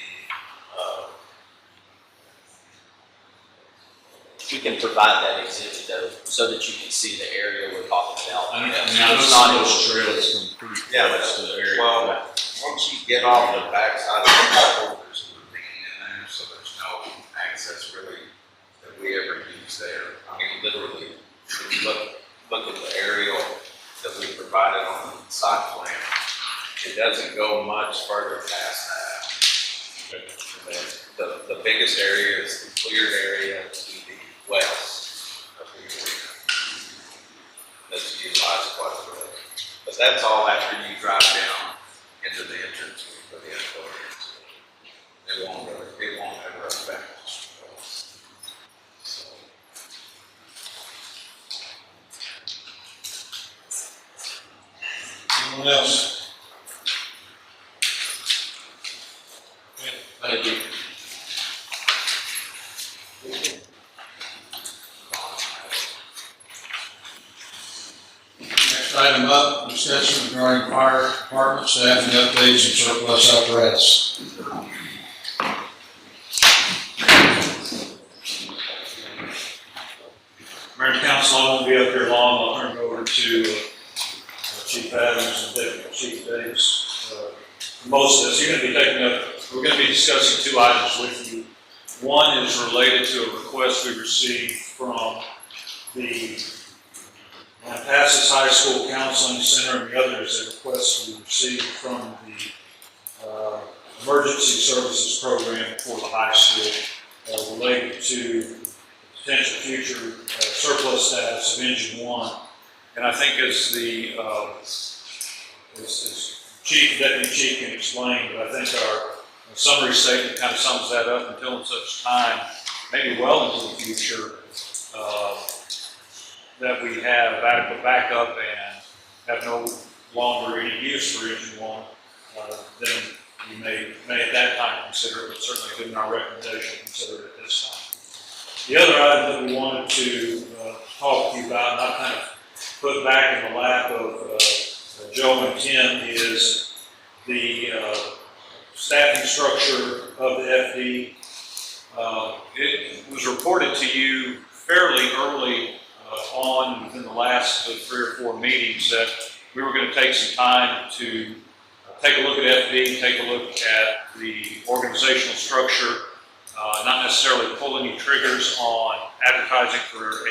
We can provide that exhibit though, so that you can see the area we're talking about.
I mean,
It's
I know
not
some
in-
of those trails come pretty
Yeah,
close to the area.
well, once you get off the backside of the travel, there's a ravine in there, so there's no access really that we ever use there. I mean, literally, if you look at the aerial that we provided on the site plan, it doesn't go much further past that. And then the biggest area is the cleared area to the west of the arena. That's utilized quite a bit. But that's all after you drive down into the entrance for the auditorium. It won't ever affect. So.
Anyone else?
Thank you.
Next item up, discussion regarding fire department staffing updates and surplus apparatus.
Mayor and council, I won't be up here long. I'll turn it over to Chief Adams and Deputy Chief Davis. Most of this, we're going to be discussing two items with you. One is related to a request we received from the Lampasas High School Counseling Center, and the other is a request we received from the Emergency Services Program for the high school related to potential future surplus status of Engine 1. And I think as the as Chief, Deputy Chief can explain, but I think our summary statement kind of sums that up until such time, maybe well into the future, that we have adequate backup and have no longer any use for engine one, then you may at that time consider it, but certainly given our recommendation, consider it at this time. The other item that we wanted to talk to you about, and I've kind of put back in the lap of Joe and Tim, is the staffing structure of the FD. It was reported to you fairly early on within the last 3 or 4 meetings that we were going to take some time to take a look at FD, take a look at the organizational structure, not necessarily pull any triggers on advertising for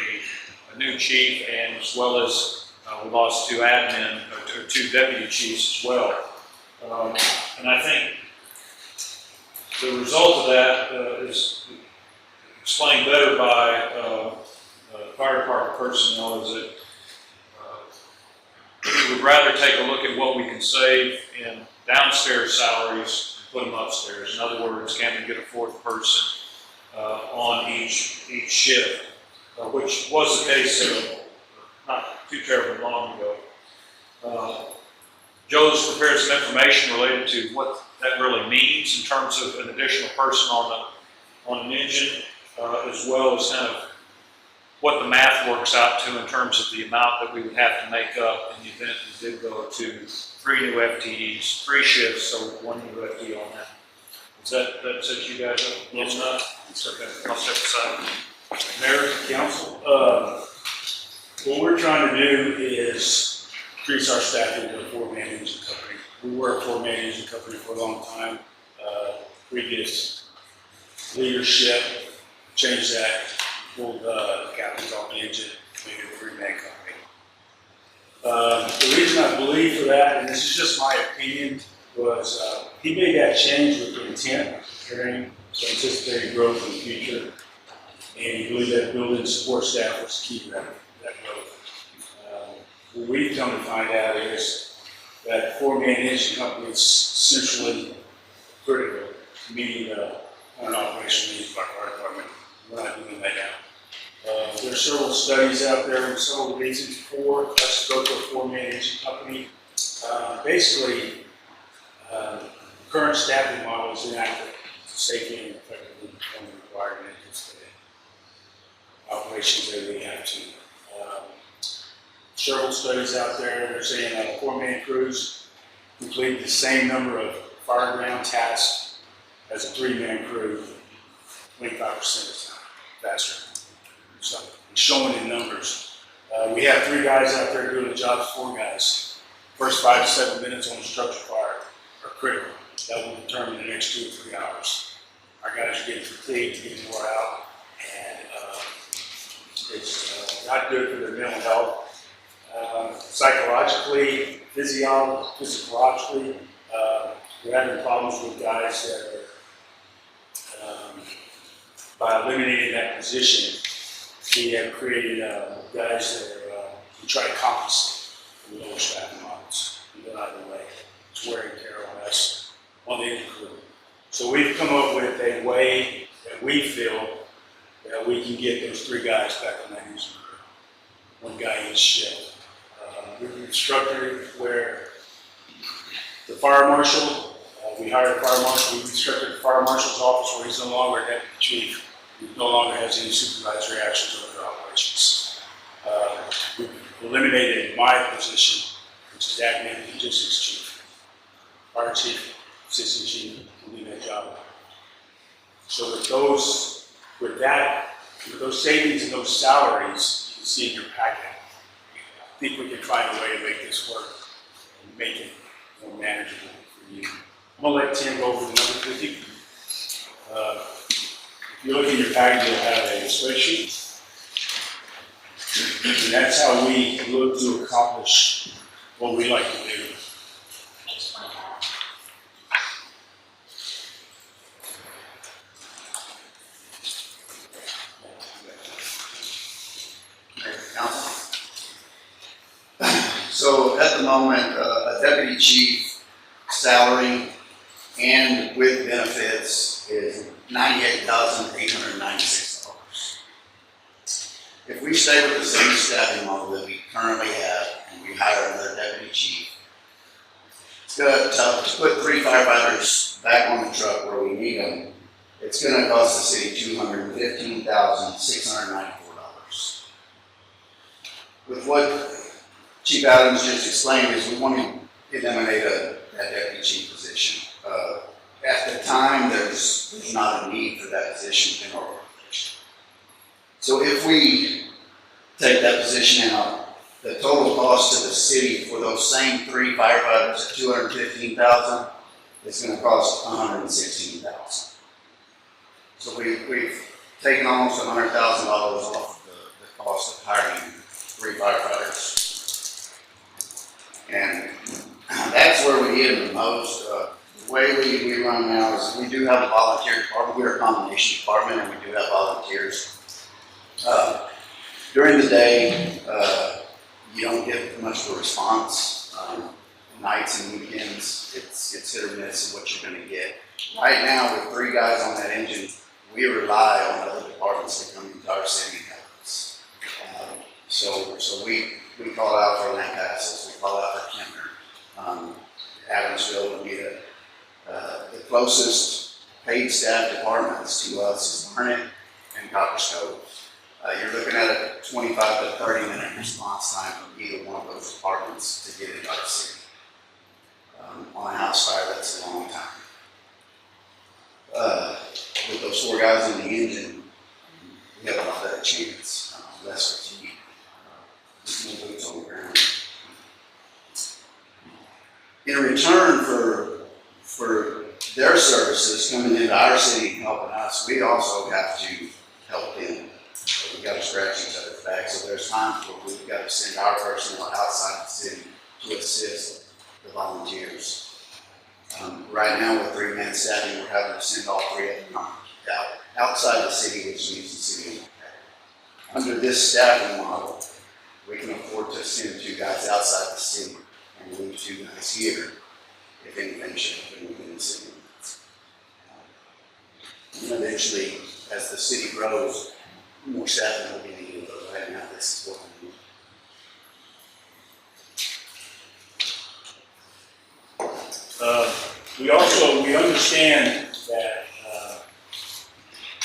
a new chief, and as well as we lost 2 admin, or 2 deputy chiefs as well. And I think the result of that is explained better by fire department personnel, is that we would rather take a look at what we can save in downstairs salaries and put them upstairs. In other words, can we get a 4th person on each shift, which was the case not too terribly long ago. Joe's prepared some information related to what that really means in terms of an additional person on an engine, as well as kind of what the math works out to in terms of the amount that we would have to make up in the event we did go to 3 new FTEs, 3 shifts, so 1 new FTE on that. Does that set you guys up? Yes, sir. Okay, I'll step aside.
Mayor, council, what we're trying to do is increase our staffing to a 4-man engine company. We were a 4-man engine company for a long time. Previous leadership changed that, pulled the captains off the engine, made it a 3-man company. The reason I believe for that, and this is just my opinion, was he made that change with the intent of preparing for anticipated growth in the future, and he believed that building support staff was key to that growth. What we've come to find out is that 4-man engine company is essentially critical to meeting an operational needs by fire department. We're not doing that now. There's several studies out there and several reasons for us to go to a 4-man engine company. Basically, current staffing model is inadequate to safely and effectively perform the required maintenance today. Operations that we have to. Several studies out there, they're saying that 4-man crews complete the same number of fire ground tasks as a 3-man crew, 25% of the time, faster. So, it's showing in numbers. We have 3 guys out there doing the job of 4 guys. First 5 to 7 minutes on the structure fire are critical. That will determine the next 2 or 3 hours. Our guys are getting fatigued, getting wore out, and it's not good for their mental health. Psychologically, physiologically, we're having problems with guys that are, by eliminating that position, we have created guys that are, who try to compensate for the lower staffing models. We go out of the way. It's wearing care on us, on the engine crew. So we've come up with a way that we feel that we can get those 3 guys back on that engine crew. 1 guy each shift. We've structured it where the fire marshal, we hired a fire marshal, we restructured the fire marshal's office where he's no longer deputy chief. He no longer has any supervisory actions over their operations. We've eliminated my position, which is admin logistics chief. Fire chief, assistant chief, can do that job. So with those savings and those salaries, you can see in your packet, I think we can find a way to make this work and make it more manageable for you. I'm gonna let Tim go over the numbers with you. If you look in your package, you'll have a spreadsheet. And that's how we look to accomplish what we like to do.
So at the moment, a deputy chief salary and with benefits is $98,896. If we stay with the same staffing model that we currently have and we hire another deputy chief, to put 3 firefighters back on the truck where we need them, it's gonna cost the city $215,694. With what Chief Adams just explained is we want to eliminate that deputy chief position. At the time, there's not a need for that position in our organization. So if we take that position out, the total cost to the city for those same 3 firefighters at $215,000 is going to cost $116,000. So we've taken almost $100,000 off of the cost of hiring 3 firefighters. And that's where we need them the most. The way we run now is we do have a volunteer department. We're a combination department, and we do have volunteers. During the day, you don't get much of a response. Nights and weekends, it's hit or miss of what you're going to get. Right now, with 3 guys on that engine, we rely on other departments to come into our city and help us. So we call out for Lampasas, we call out for Kemner. Adamsville would be the closest paid staff departments to us is Barnett and Copper's Cove. You're looking at a 25 to 30 minute response time from either one of those departments to get into our city. On a house fire, that's a long time. With those 4 guys on the engine, we have a lot better chance, less fatigue, just more boots on the ground. In return for their services coming into our city and helping us, we also have to help them. We've got to scratch each other's backs. So there's times where we've got to send our personnel outside the city to assist the volunteers. Right now with 3-man staffing, we're having to send all 3 of them outside the city, which means the city. Under this staffing model, we can afford to send 2 guys outside the city and leave 2 guys here if anything should happen within the city. And eventually, as the city grows, more staffing will be needed, but right now this is what we need.
We understand that,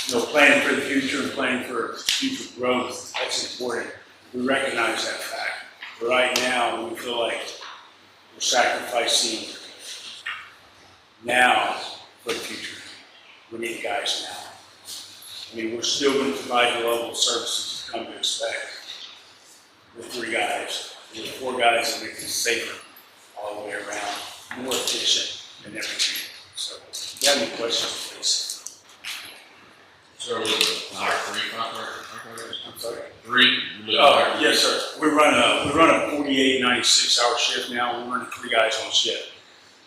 planning for the future and planning for future growth, that's important. We recognize that fact. But right now, we feel like we're sacrificing now for the future. We need guys now. I mean, we're still going to provide the level of services you come to expect with 3 guys. With 4 guys, it makes it safer all the way around, more efficient and everything. So, if you have any questions, please.
So we're hire 3 firefighters?
I'm sorry.
3?
Yes, sir. We run a 48, 96-hour shift now. We're running 3 guys on shift.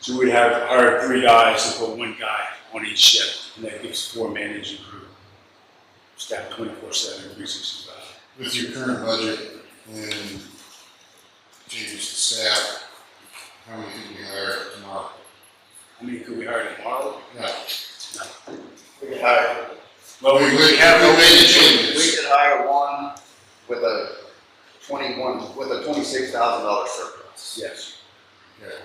So we'd have to hire 3 guys and put 1 guy on each shift, and that gives 4-man engine crew. Staff 24/7, 365.
With your current budget and changes to staff, how many could we hire tomorrow?
How many could we hire tomorrow?
No.
We could hire.
Well,
We made the changes.
We could hire 1 with a $26,000 surplus.
Yes.
Okay.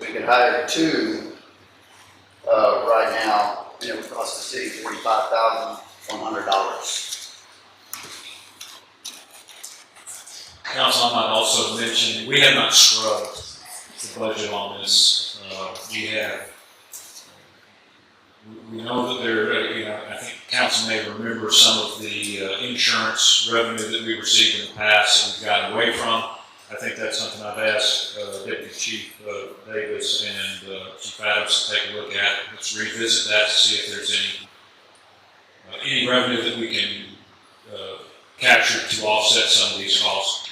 We could hire 2 right now, and it would cost the city $45,100.
Council, I might also mention, we have not scrubbed the budget on this. We know that there, I think council may remember some of the insurance revenue that we received in the past that we've gotten away from. I think that's something I've asked Deputy Chief Davis and Chief Adams to take a look at. Let's revisit that to see if there's any revenue that we can capture to offset some of these costs.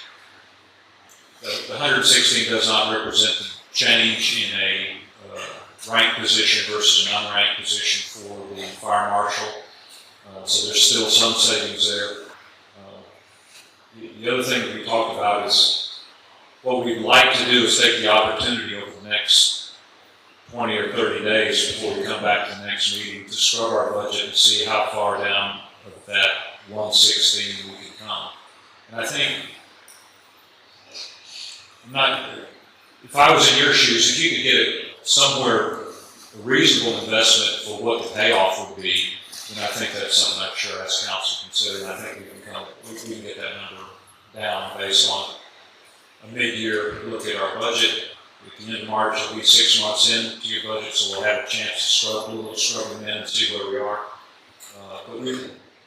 The 116 does not represent the change in a ranked position versus an unranked position for the fire marshal. So there's still some savings there. The other thing that we talked about is what we'd like to do is take the opportunity over the next 20 or 30 days before we come back to the next meeting to scrub our budget and see how far down of that 116 we can come. And I think if I was in your shoes, if you could get it somewhere, a reasonable investment for what the payoff would be, then I think that's something I'm sure as council consider, and I think we can get that number down based on a mid-year look at our budget. At the end of March, it'll be 6 months into your budget, so we'll have a chance to do a little scrubbing in and see where we are. But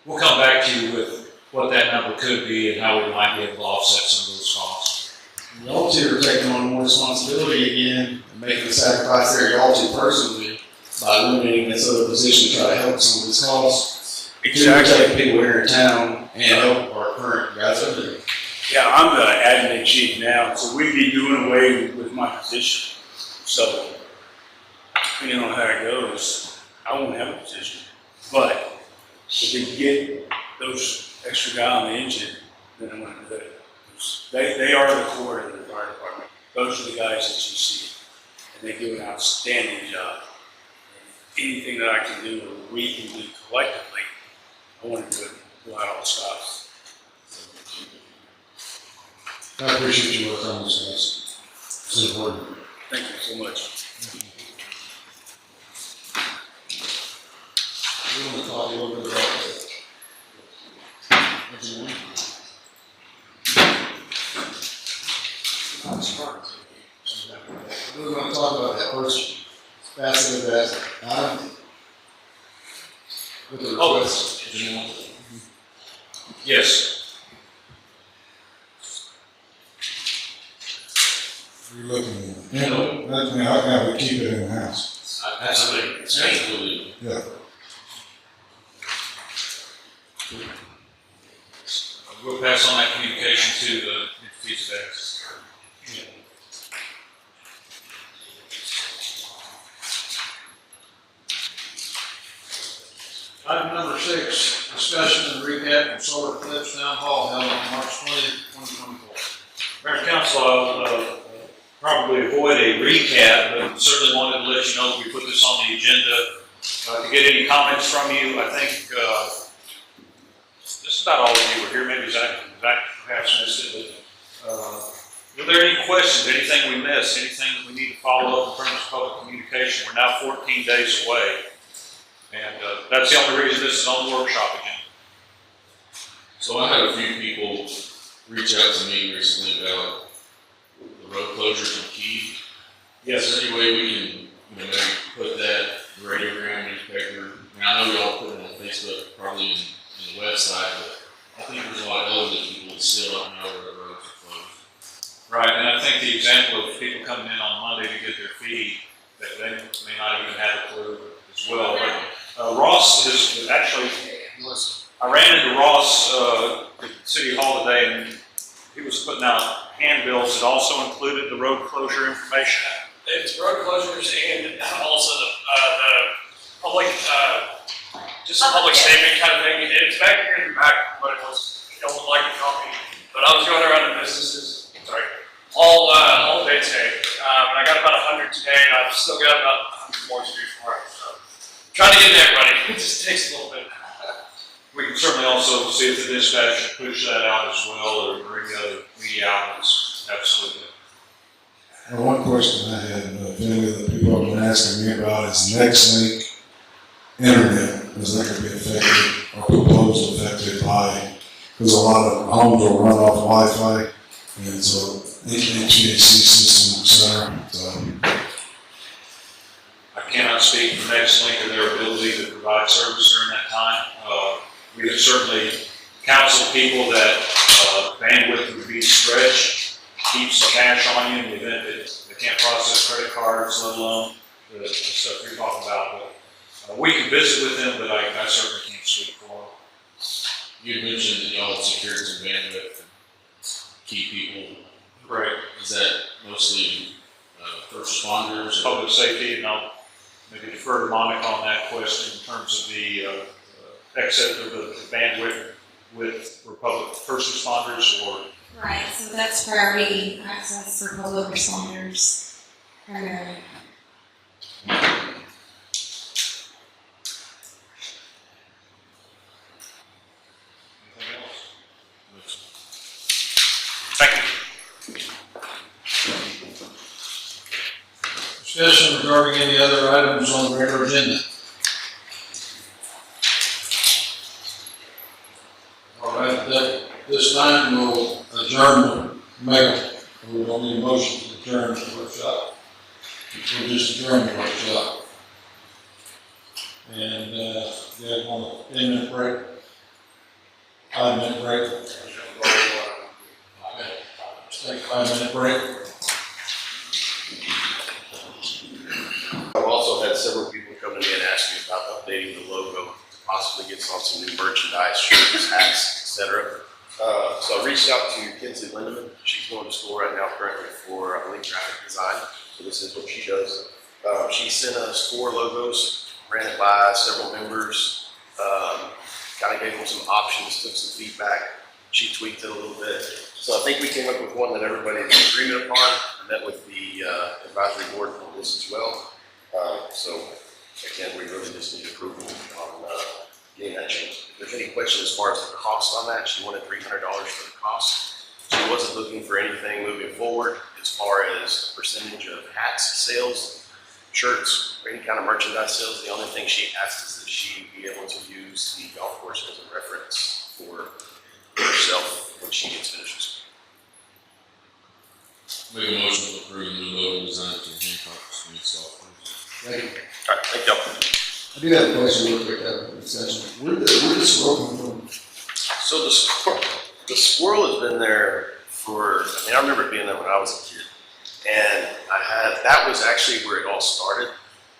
we'll come back to you with what that number could be and how we might be able to offset some of those costs.
Y'all two are taking on more responsibility again and making a sacrifice there, y'all two personally, by eliminating this other position to try to help some of this cost. Exactly. People here in town and help our current guys over there.
Yeah, I'm the admin chief now, so we'd be doing away with my position. So, depending on how it goes, I won't have a position. But if we can get those extra guy on the engine, then I'm gonna do it. They are the core of the fire department. Those are the guys that you see, and they do an outstanding job. Anything that I can do, or we can do collectively, I want to do it without all stops.
I appreciate your work on this, guys. It's important.
Thank you so much.
We want to talk a little bit about engineering. We want to talk about that first facet of that item. With the request.
Yes.
You're looking, I mean, I would keep it in the house.
Absolutely, absolutely.
Yeah.
We'll pass on that communication to the entities of access.
Item number 6, discussion and recap of Solar Cliffs Town Hall held on March 20th, 2024.
Mayor and Council, I'll probably avoid a recap, but certainly wanted to let you know that we put this on the agenda. To get any comments from you, I think just about all of you were here, maybe Zach perhaps missed it, but were there any questions, anything we missed, anything that we need to follow up in terms of public communication? We're now 14 days away, and that's the only reason this is on the workshop agenda.
So I had a few people reach out to me recently about the road closures in Key.
Yes.
Is there any way we can, maybe put that radiogram newspaper? I mean, I know y'all put it on Facebook, probably in the website, but I think there's a lot of elderly people that still don't know where the roads are closed.
Right, and I think the example of people coming in on Monday to get their feed, that they may not even have a clue as well. But Ross has actually, I ran into Ross at City Hall today, and he was putting out handbills that also included the road closure information.
It's road closures and also the public, just a public statement kind of thing. It's back here in the back, but it was, don't look like a copy. But I was going around to businesses, all day today. I got about 100 today, and I've still got about 100 more to do tomorrow. So trying to get to everybody. It just takes a little bit.
We can certainly also see if the dispatch should push that out as well, or any other media outlets. Absolutely.
Now, one question I had, if any of the people have been asking me about is NextLink internet, is that going to be affected or proposed affected by, because a lot of homes will run off Wi-Fi, and so HVAC system, et cetera. So,
I cannot speak for NextLink or their ability to provide service during that time. We have certainly counseled people that bandwidth would be stretched, keep some cash on you in the event that they can't process credit cards, let alone the stuff you're talking about. But we can visit with them, but I certainly can't speak for them.
You had mentioned that y'all had secured some bandwidth and key people.
Right.
Is that mostly first responders? Or?
Public safety, and I'll maybe defer to Monica on that question in terms of the excess of the bandwidth for public first responders or.
Right, so that's priority access for public responders primarily.
Anything else? Thank you.
discussion regarding any other items on the regular agenda? All right, at this time we'll adjourn the mayor. We don't need a motion to adjourn the workshop. We'll just adjourn the workshop. And, yeah, on a 10-minute break, 5-minute break. Okay, let's take a 5-minute break.
I've also had several people come to me and ask me about updating the logo, to possibly get on some new merchandise, shirts, hats, etc. So I reached out to Kinsley Lindeman. She's going to school right now currently for, I believe, graphic design. So this is what she does. She sent us 4 logos, ran it by several members, kind of gave them some options, took some feedback. She tweaked it a little bit. So I think we came up with one that everybody is in agreement upon. I met with the advisory board on this as well. So again, we really just need approval on getting that changed. If there's any question as far as the cost on that, she wanted $300 for the cost. She wasn't looking for anything moving forward as far as a percentage of hats sales, shirts, or any kind of merchandise sales. The only thing she asked is that she be able to use the golf course as a reference for herself when she gets finished.
Make a motion to approve the new logo design to Hancock Street software.
Thank you. All right, thank y'all.
I do have a question real quick, discussion. Where did this squirrel come from?
So the squirrel has been there for, I remember it being there when I was a kid. And that was actually where it all started.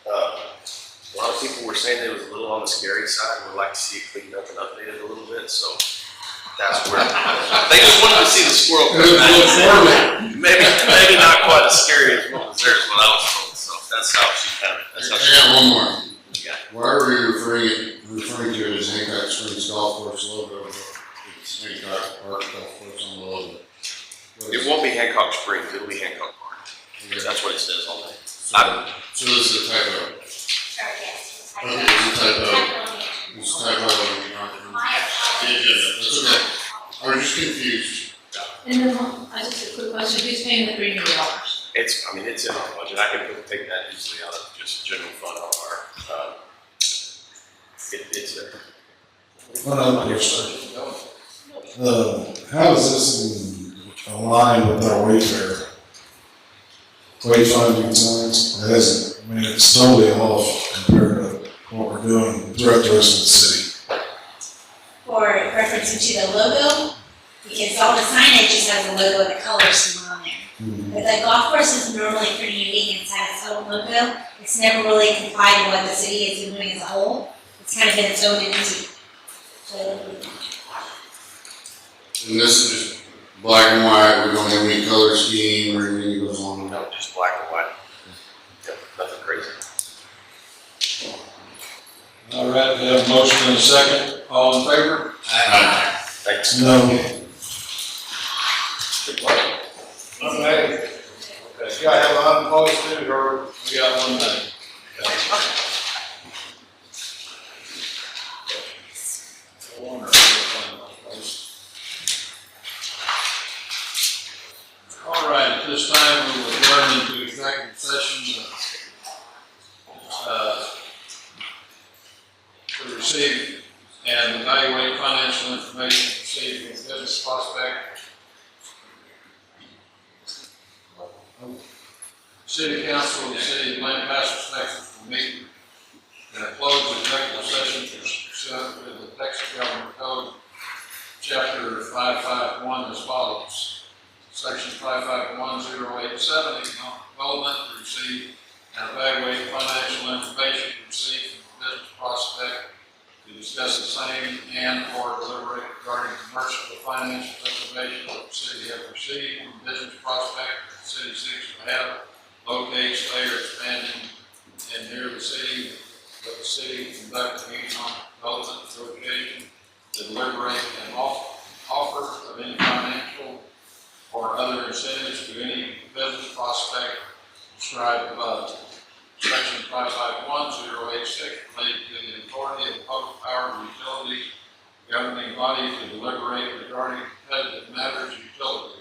A lot of people were saying it was a little on the scary side. We'd like to see it cleaned up and updated a little bit. So that's where, they just wanted to see the squirrel come back. Maybe not quite as scary as what was there is what I was told. So that's how she kind of, that's how she.
I got one more.
Yeah.
Why are we referring to it as Hancock Springs Golf Course logo? It's Hancock Park Golf Course on the logo.
It won't be Hancock Springs, it'll be Hancock Park. That's what it says on there.
So this is a typo. Okay, it's a typo. It's a typo on the agenda. That's okay. I was just confused.
And then, just a quick question, who's paying the $300?
It's in our budget. I can take that easily out of just general fund on our, it's there.
One other question. How is this in line with our wayfinding signs? It hasn't, it's totally off compared to what we're doing throughout the rest of the city.
For referencing to the logo, because all the signage just has the logo and the color scheme on there. But the golf course is normally pretty unique and has its own logo. It's never really complied with what the city is doing as a whole. It's kind of been its own entity.
And this is just black and white. We don't have any color scheme or anything that goes along with
No, just black and white. Yep, nothing crazy.
All right, we have a motion and a second. All in favor?
Thanks.
No.
Okay. You gotta have an unopposed too, or we got one thing. All right, at this time we will adjourn into executive session to receive and evaluate financial information received from business prospect. City Council of the City of Lampasas, Texas will meet in a closed executive session pursuant to the Texas Government Code, Chapter 551 as follows. Section 551087, economic development to receive and evaluate financial information received from a business prospect to discuss the same and or deliberate regarding commercial or financial information that the city has received from a business prospect that the city seeks to have locate, stay, or expanding in near the city, but the city conduct an economic development negotiation to deliberate and offer of any financial or other incentives to any business prospect described above. Section 551086 related to the authority of the public power utility governing body to deliberate regarding competitive matters utility.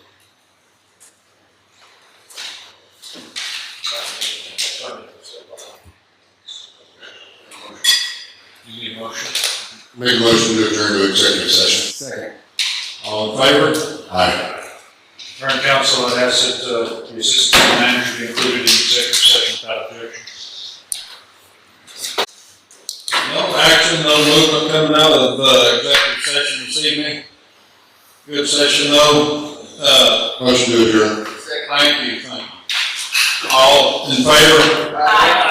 a motion.
Make a motion to adjourn to executive session.
Second. All in favor?
Aye.
Current council, I'd ask that the assistant city manager be included in the executive session without objection.
No action, no movement coming out of, executive session this evening. Good session though,
Motion to adjourn.
thank you. All in favor?
Aye.